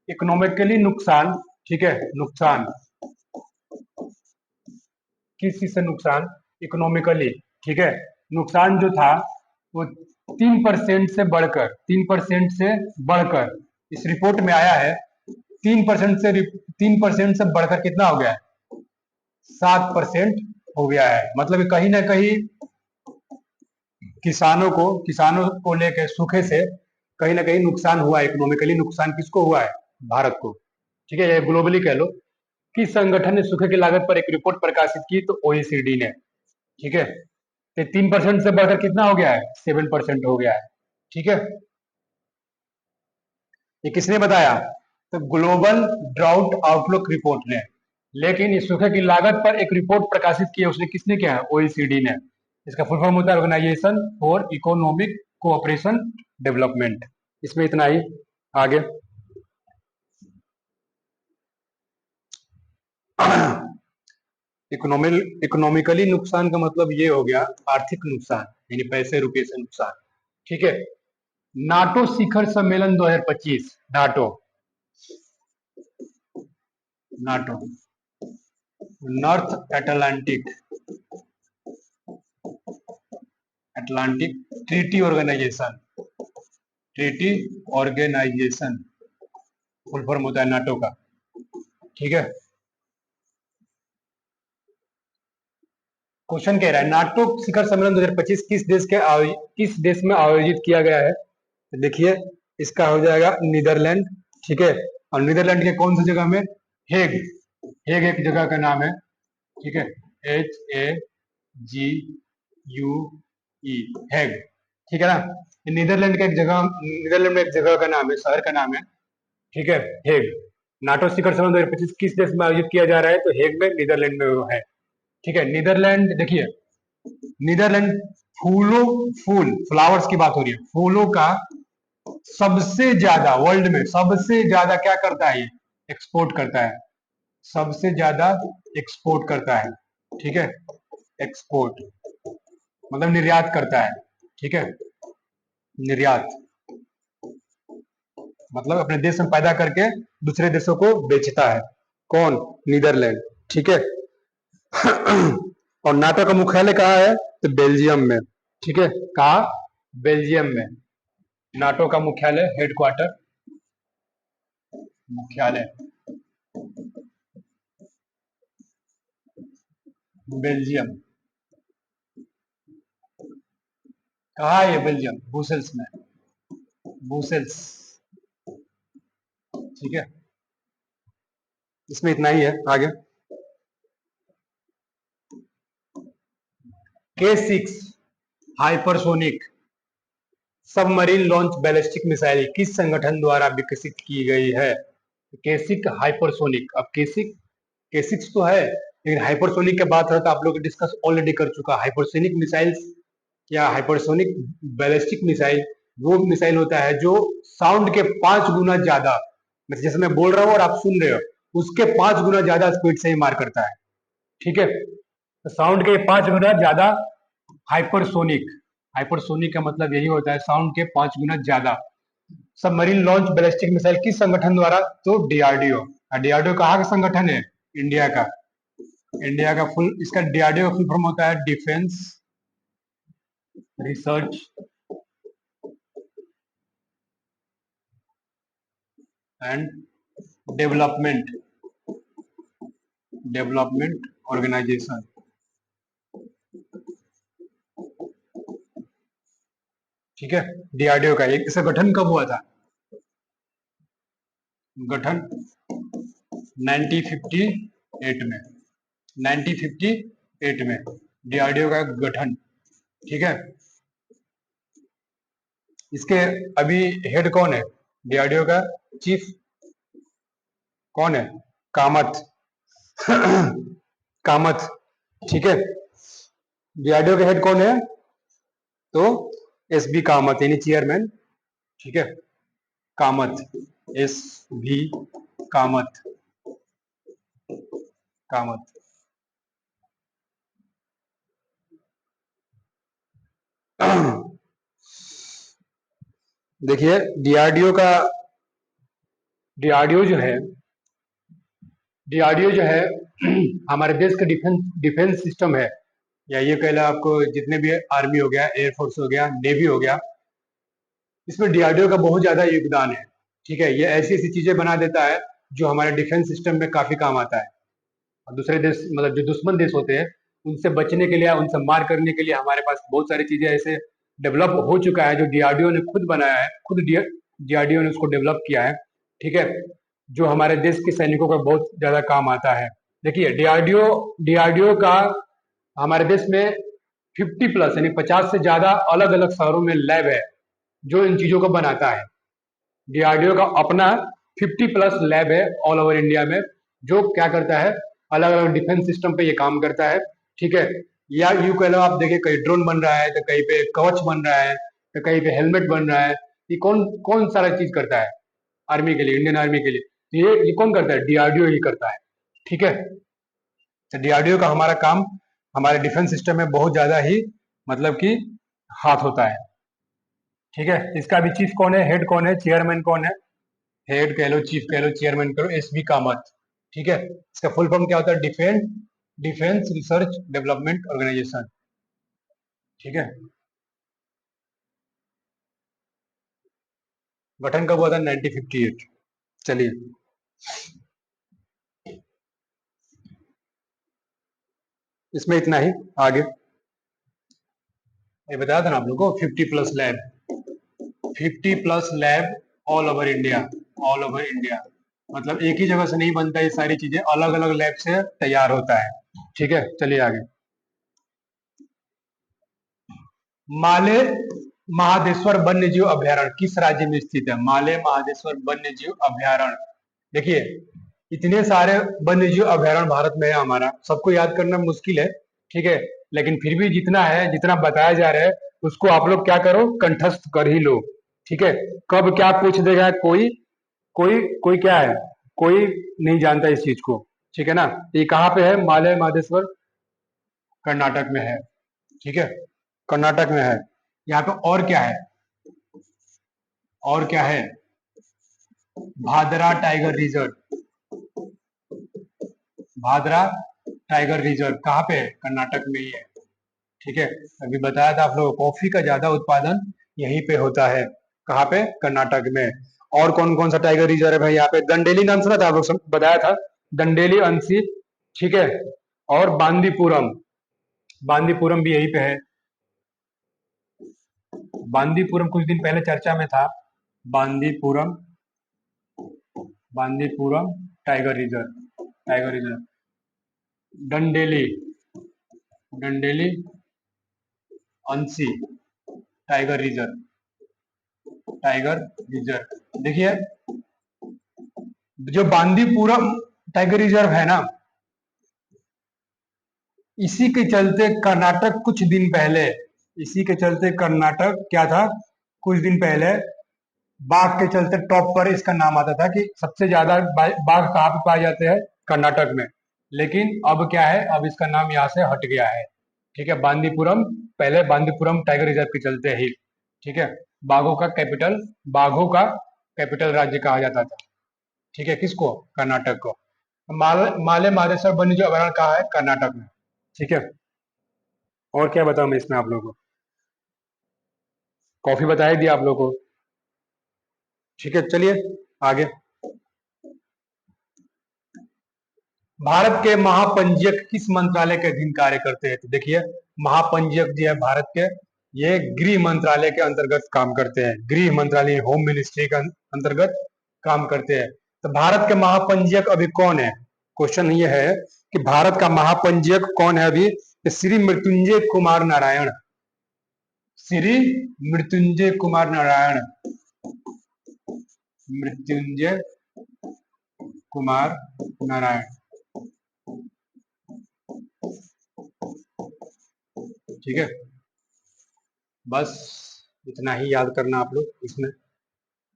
इकोनॉमिकली नुकसान। ठीक है, नुकसान किस चीज से नुकसान? इकोनॉमिकली। ठीक है, नुकसान जो था वो 3% से बढ़कर 3% से बढ़कर इस रिपोर्ट में आया है। 3% से बढ़कर कितना हो गया है? 7% हो गया है। मतलब कहीं ना कहीं किसानों को लेकर सूखे से कहीं ना कहीं नुकसान हुआ है। इकोनॉमिकली नुकसान किसको हुआ है? भारत को। ठीक है, ग्लोबली कह लो। किस संगठन ने सूखे की लागत पर एक रिपोर्ट प्रकाशित की? तो OECD ने। ठीक है, तो 3% से बढ़कर कितना हो गया है? 7% हो गया है। ठीक है, ये किसने बताया? तो ग्लोबल ड्राउट आउटलुक रिपोर्ट ने। लेकिन इस सूखे की लागत पर एक रिपोर्ट प्रकाशित की है, उसने किसने किया है? OECD ने। इसका फुल फॉर्म होता है organisation for economic cooperation development. इसमें इतना ही। आगे, इकोनॉमिकली नुकसान का मतलब ये हो गया आर्थिक नुकसान, यानी पैसे रुपए से नुकसान। ठीक है, नाटो शिखर सम्मेलन 2025। NATO NATO North Atlantic Atlantic treaty organisation. Treaty organisation full form होता है नाटो का। ठीक है, क्वेश्चन कह रहा है नाटो शिखर सम्मेलन 2025 किस देश में आयोजित किया गया है? तो देखिए, इसका हो जाएगा नीदरलैंड। ठीक है, और नीदरलैंड के कौन सी जगह में? हेग। हेग एक जगह का नाम है। ठीक है, HAGUE, हैग। ठीक है ना, नीदरलैंड का एक जगह, नीदरलैंड में एक जगह का नाम है, शहर का नाम है। ठीक है, हेग। नाटो शिखर सम्मेलन 2025 किस देश में आयोजित किया जा रहा है? तो हेग में, नीदरलैंड में वो है। ठीक है, नीदरलैंड। देखिए, नीदरलैंड फूल फ्लावर्स की बात हो रही है, फूलों का सबसे ज्यादा वर्ल्ड में सबसे ज्यादा क्या करता है? ये एक्सपोर्ट करता है। सबसे ज्यादा एक्सपोर्ट करता है। ठीक है, एक्सपोर्ट मतलब निर्यात करता है। ठीक है, निर्यात मतलब अपने देश में पैदा करके दूसरे देशों को बेचता है। कौन? नीदरलैंड। ठीक है, और नाटो का मुख्यालय कहाँ है? तो बेल्जियम में। ठीक है, कहा? बेल्जियम में। नाटो का मुख्यालय, हेडक्वार्टर, मुख्यालय बेल्जियम। कहा है ये? बेल्जियम, ब्रुसेल्स में। ब्रुसेल्स। ठीक है, इसमें इतना ही है। आगे, K6 hypersonic submarine launch ballistic missile किस संगठन द्वारा विकसित की गई है? केसिक हाइपरसोनिक। अब केसिक केसिक्स तो है, लेकिन हाइपरसोनिक के बात है तो आप लोग डिस्कस ऑलरेडी कर चुका। हाइपरसोनिक मिसाइल्स या हाइपरसोनिक बैलिस्टिक मिसाइल वो मिसाइल होता है जो साउंड के 5 गुना ज्यादा, मतलब जैसे मैं बोल रहा हूँ और आप सुन रहे हो, उसके 5 गुना ज्यादा स्पीड से ही मार करता है। ठीक है, तो साउंड के 5 गुना ज्यादा हाइपरसोनिक। हाइपरसोनिक का मतलब यही होता है साउंड के 5 गुना ज्यादा। सबमरीन लॉन्च बैलिस्टिक मिसाइल किस संगठन द्वारा? तो डीआरडीओ। डीआरडीओ कहाँ का संगठन है? इंडिया का। इंडिया का फुल, इसका डीआरडीओ फुल फॉर्म होता है defence research and development development organisation. ठीक है, डीआरडीओ का एक इसका गठन कब हुआ था? गठन 1958 में। 1958 में डीआरडीओ का गठन। ठीक है, इसके अभी हेड कौन है? डीआरडीओ का चीफ कौन है? कामत। कामत। ठीक है, डीआरडीओ के हेड कौन है? तो एस बी कामत यानी चेयरमैन। ठीक है, कामत, एस भी कामत। कामत। देखिए डीआरडीओ जो है डीआरडीओ जो है हमारे देश का डिफेंस सिस्टम है, या ये कह लो आपको जितने भी आर्मी हो गया, एयरफोर्स हो गया, नेवी हो गया, इसमें डीआरडीओ का बहुत ज्यादा योगदान है। ठीक है, ये ऐसी ऐसी चीजें बना देता है जो हमारे डिफेंस सिस्टम में काफी काम आता है। और दूसरे देश, मतलब जो दुश्मन देश होते हैं, उनसे बचने के लिए, उनसे मार करने के लिए हमारे पास बहुत सारी चीजें ऐसे डेवलप हो चुका है जो डीआरडीओ ने खुद बनाया है, खुद डीआरडीओ ने उसको डेवलप किया है। ठीक है, जो हमारे देश के सैनिकों का बहुत ज्यादा काम आता है। देखिए डीआरडीओ डीआरडीओ का हमारे देश में 50+ यानी 50 से ज्यादा अलग अलग शहरों में लैब है जो इन चीजों को बनाता है। डीआरडीओ का अपना 50+ लैब है ऑल ओवर इंडिया में, जो क्या करता है, अलग अलग डिफेंस सिस्टम पे ये काम करता है। ठीक है, या यूं कह लो, आप देखिए कहीं ड्रोन बन रहा है, तो कहीं पे कवच बन रहा है, तो कहीं पे हेलमेट बन रहा है। ये कौन कौन सारा चीज करता है आर्मी के लिए, इंडियन आर्मी के लिए? तो ये कौन करता है? डीआरडीओ ही करता है। ठीक है, तो डीआरडीओ का हमारा काम हमारे डिफेंस सिस्टम में बहुत ज्यादा ही, मतलब कि हाथ होता है। ठीक है, इसका भी चीफ कौन है, हेड कौन है, चेयरमैन कौन है? हेड कह लो, चीफ कह लो, चेयरमैन कह लो, एस बी कामत। ठीक है, इसका फुल फॉर्म क्या होता है? Defence research development organisation. ठीक है, गठन कब हुआ था? 1958। चलिए, इसमें इतना ही। आगे ये बताया था ना आप लोगों को, 50+ lab, 50+ lab all over India. All over India मतलब एक ही जगह से नहीं बनता, ये सारी चीजें अलग अलग लैब से तैयार होता है। ठीक है, चलिए आगे। माले महादेश्वर वन्य जीव अभयारण्य किस राज्य में स्थित है? माले महादेश्वर वन्य जीव अभयारण्य। देखिए, इतने सारे वन्य जीव अभयारण्य भारत में है, हमारा सबको याद करना मुश्किल है। ठीक है, लेकिन फिर भी जितना है, जितना बताया जा रहा है, उसको आप लोग क्या करो, कंठस्थ कर ही लो। ठीक है, कब क्या पूछ देगा कोई, कोई कोई क्या है, कोई नहीं जानता इस चीज को। ठीक है ना, ये कहाँ पे है? मालय महादेश्वर कर्नाटक में है। ठीक है, कर्नाटक में है। यहाँ पे और क्या है? और क्या है? Bhadra tiger reserve. Bhadra tiger reserve कहाँ पे है? कर्नाटक में ही है। ठीक है, अभी बताया था आप लोगों को, कॉफी का ज्यादा उत्पादन यहीं पे होता है। कहाँ पे? कर्नाटक में। और कौन कौन सा टाइगर रिजर्व है भाई यहाँ पे? दंडेली नाम सुना था आप लोग? बताया था, दंडेली अंशी। ठीक है, और बांदीपुरम। बांदीपुरम भी यहीं पे है। बांदीपुरम कुछ दिन पहले चर्चा में था। Bandipuram, Bandipuram tiger reserve. Tiger reserve, Dandeli, Dandeli Anshi tiger reserve. Tiger reserve. देखिए जो बांदीपुरम टाइगर रिजर्व है ना, इसी के चलते कर्नाटक कुछ दिन पहले, इसी के चलते कर्नाटक क्या था, कुछ दिन पहले बाघ के चलते टॉप पर इसका नाम आता था कि सबसे ज्यादा बाघ कहाँ पे पाए जाते हैं, कर्नाटक में। लेकिन अब क्या है, अब इसका नाम यहाँ से हट गया है। ठीक है, बांदीपुरम, पहले बांदीपुरम टाइगर रिजर्व के चलते ही, ठीक है, बाघों का कैपिटल, बाघों का कैपिटल राज्य कहा जाता था। ठीक है, किसको, कर्नाटक को। माले मादेश्वर वन्यजीव अभयारण्य कहाँ है, कर्नाटक में। ठीक है, और क्या बताऊं मैं इसमें आप लोगों को, कॉफी बता ही दिया आप लोगों को। ठीक है, चलिए आगे। भारत के महापंजीयक किस मंत्रालय के अधीन कार्य करते हैं, तो देखिए महापंजीयक जो है भारत के, ये गृह मंत्रालय के अंतर्गत काम करते हैं, गृह मंत्रालय, होम मिनिस्ट्री के अंतर्गत काम करते हैं। तो भारत के महापंजीयक अभी कौन है, क्वेश्चन ये है कि भारत का महापंजीयक कौन है अभी, श्री मृत्युंजय कुमार नारायण, श्री मृत्युंजय कुमार नारायण, मृत्युंजय कुमार नारायण। ठीक है, बस इतना ही याद करना आप लोग इसमें।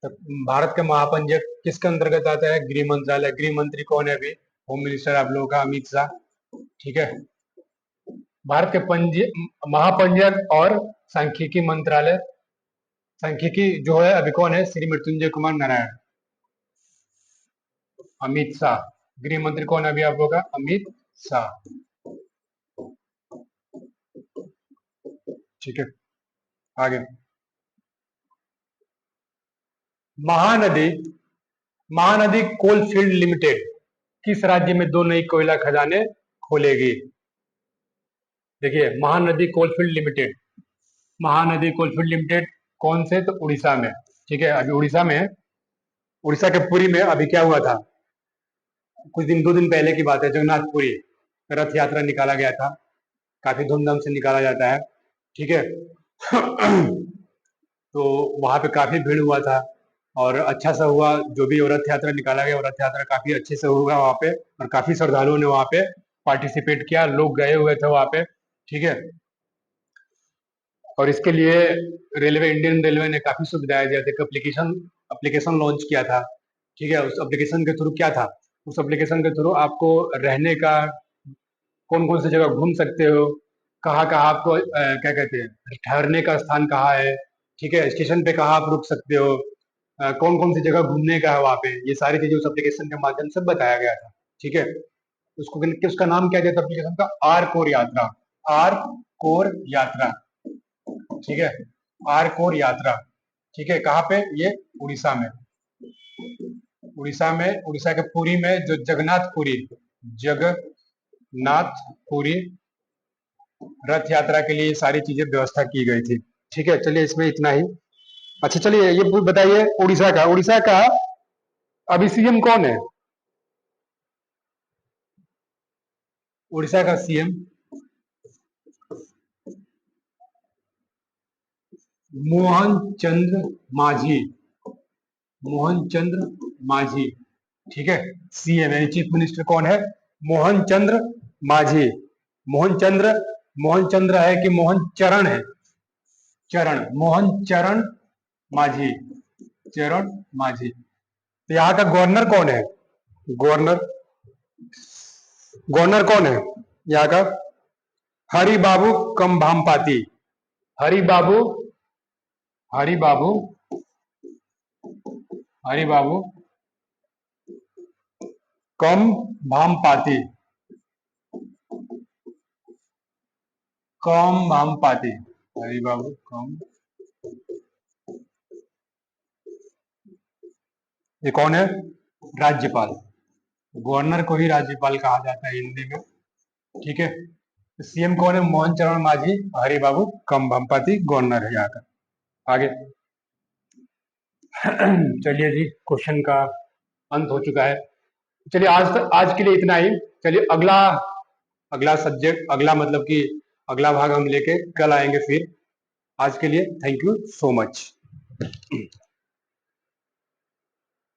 तो भारत का महापंजीयक किसके अंतर्गत आता है, गृह मंत्रालय, गृह मंत्री कौन है अभी, होम मिनिस्टर आप लोगों का अमित शाह। ठीक है, भारत के महापंजीयक और सांख्यिकी मंत्रालय, सांख्यिकी जो है अभी कौन है, श्री मृत्युंजय कुमार नारायण, अमित शाह। गृह मंत्री कौन है अभी आप लोगों का, अमित शाह। ठीक है, आगे। महानदी, महानदी कोलफील्ड लिमिटेड किस राज्य में दो नई कोयला खदानें खोलेगी, देखिए Mahanadi coalfield limited, Mahanadi coalfield limited कौन से, तो उड़ीसा में। ठीक है, अभी उड़ीसा में, उड़ीसा के पुरी में अभी क्या हुआ था, कुछ दिन, 2 दिन पहले की बात है, जगन्नाथपुरी रथ यात्रा निकाला गया था, काफी धूमधाम से निकाला जाता है। ठीक है तो वहां पे काफी भीड़ हुआ था और अच्छा सा हुआ, जो भी रथ यात्रा निकाला गया, रथ यात्रा काफी अच्छे से हुआ वहां पे, और काफी श्रद्धालुओं ने वहां पे पार्टिसिपेट किया, लोग गए हुए थे वहां पे। ठीक है, और इसके लिए रेलवे, इंडियन रेलवे ने काफी सुविधाएं दिया था, एप्लीकेशन एप्लीकेशन लॉन्च किया था। ठीक है, उस एप्लीकेशन के थ्रू क्या था, उस एप्लीकेशन के थ्रू आपको रहने का, कौन कौन सी जगह घूम सकते हो, कहाँ कहाँ आपको क्या कहते हैं, ठहरने का स्थान कहाँ है, ठीक है, स्टेशन पे कहाँ आप रुक सकते हो, कौन कौन सी जगह घूमने का है वहाँ पे, ये सारी चीजें उस एप्लीकेशन के माध्यम से बताया गया था। ठीक है, उसको, उसका नाम क्या दिया था एप्लीकेशन का, आर कोर यात्रा, आर कोर यात्रा। ठीक है, आर कोर यात्रा। ठीक है, कहाँ पे, ये उड़ीसा में, उड़ीसा में, उड़ीसा के पुरी में, जो जगन्नाथपुरी, जगन्नाथपुरी रथ यात्रा के लिए सारी चीजें व्यवस्था की गई थी। ठीक है, चलिए इसमें इतना ही। अच्छा चलिए ये बताइए, उड़ीसा का अभी सीएम कौन है, उड़ीसा का सीएम मोहन चंद्र मांझी, मोहन चंद्र मांझी। ठीक है, सीएम यानी चीफ मिनिस्टर कौन है, मोहन चंद्र मांझी। मोहन चंद्र, मोहन चंद्र है कि मोहन चरण है, चरण, मोहन चरण मांझी, चरण मांझी। तो यहाँ का गवर्नर कौन है, गवर्नर, गवर्नर कौन है यहाँ का, हरि बाबू कम भामपाती, हरि बाबू, हरि बाबू, हरि बाबू कम भामपाती, कम भामपाती, हरि बाबू कम, ये कौन है, राज्यपाल, गवर्नर को ही राज्यपाल कहा जाता है हिंदी में। ठीक है, तो सीएम कौन है, मोहन चरण मांझी, हरि बाबू कम भामपाती गवर्नर है यहाँ का। आगे चलिए जी, क्वेश्चन का अंत हो चुका है। चलिए आज के लिए इतना ही। चलिए अगला, अगला सब्जेक्ट, अगला मतलब कि अगला भाग हम लेके कल आएंगे फिर। आज के लिए थैंक यू सो मच।